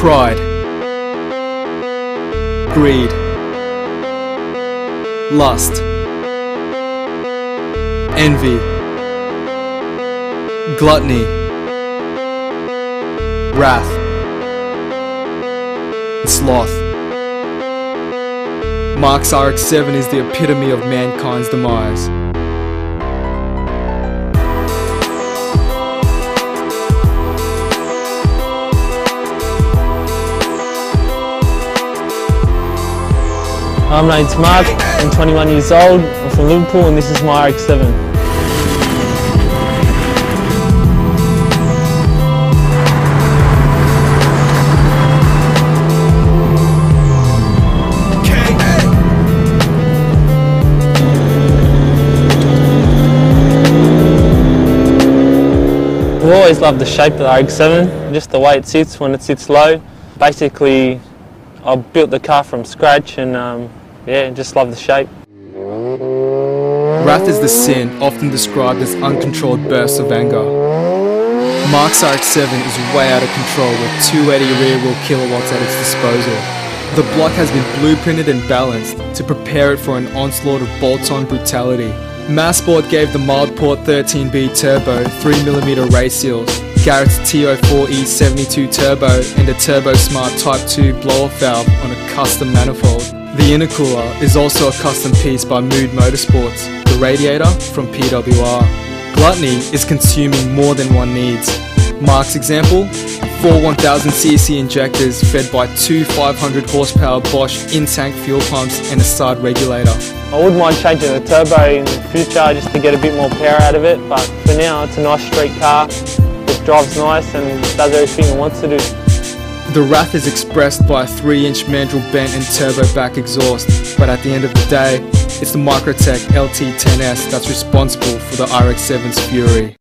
Pride, greed, lust, envy, gluttony, wrath, and sloth. Mark's RX-7 is the epitome of mankind's demise. My name's Mark, I'm 21 years old, I'm from Liverpool and this is my RX-7. I've always loved the shape of the RX-7, just the way it sits when it sits low. Basically, I built the car from scratch and yeah, just love the shape. Wrath is the sin often described as uncontrolled bursts of anger. Mark's RX-7 is way out of control with 280 rear-wheel kilowatts at its disposal. The block has been blueprinted and balanced to prepare it for an onslaught of bolt-on brutality. Massport gave the Mildport 13B Turbo 3mm race seals, Garrett's TO4E72 Turbo and a Turbo Smart Type 2 blow-off valve on a custom manifold. The intercooler is also a custom piece by Mood Motorsports, the radiator from PWR. Gluttony is consuming more than one needs. Mark's example, 4 1000cc injectors fed by 2 500 horsepower Bosch in-tank fuel pumps and a side regulator. I wouldn't mind changing the turbo in the future just to get a bit more power out of it, but for now it's a nice street car, it drives nice and does everything it wants to do. The wrath is expressed by a 3-inch mandrel bent and turbo back exhaust, but at the end of the day, it's the Microtech LT10S that's responsible for the RX-7's fury.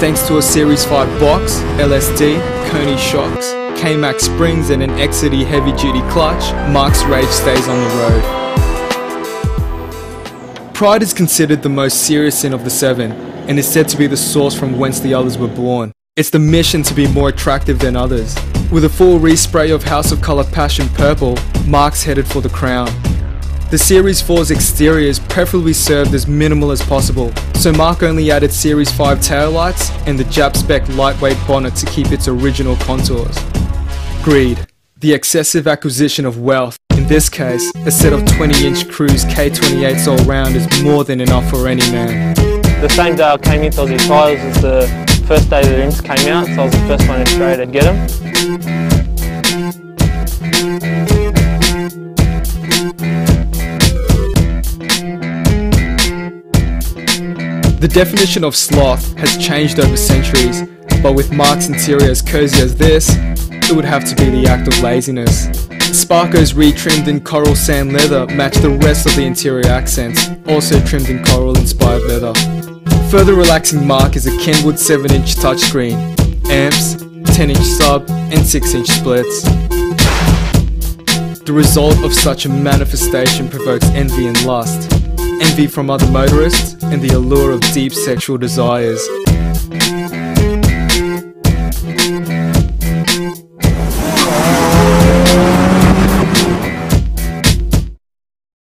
Thanks to a Series 5 box, LSD, Coney shocks, K-Max springs and an XCD heavy-duty clutch, Mark's rage stays on the road. Pride is considered the most serious sin of the 7 and is said to be the source from whence the others were born. It's the mission to be more attractive than others. With a full respray of House of Colour Passion Purple, Mark's headed for the crown. The Series 4's exterior is preferably served as minimal as possible, so Mark only added Series 5 taillights and the Jap spec lightweight bonnet to keep its original contours. Greed, the excessive acquisition of wealth. In this case, a set of 20-inch Cruise K28s all round is more than enough for any man. The same day I came into Aussie Tyres was the first day the rims came out, so I was the first one in Australia to get them. The definition of sloth has changed over centuries, but with Mark's interior as cozy as this, it would have to be the act of laziness. Sparkos retrimmed in coral sand leather match the rest of the interior accents, also trimmed in coral inspired leather. Further relaxing Mark is a Kenwood 7-inch touchscreen, amps, 10-inch sub and 6-inch splits. The result of such a manifestation provokes envy and lust. Envy from other motorists and the allure of deep sexual desires.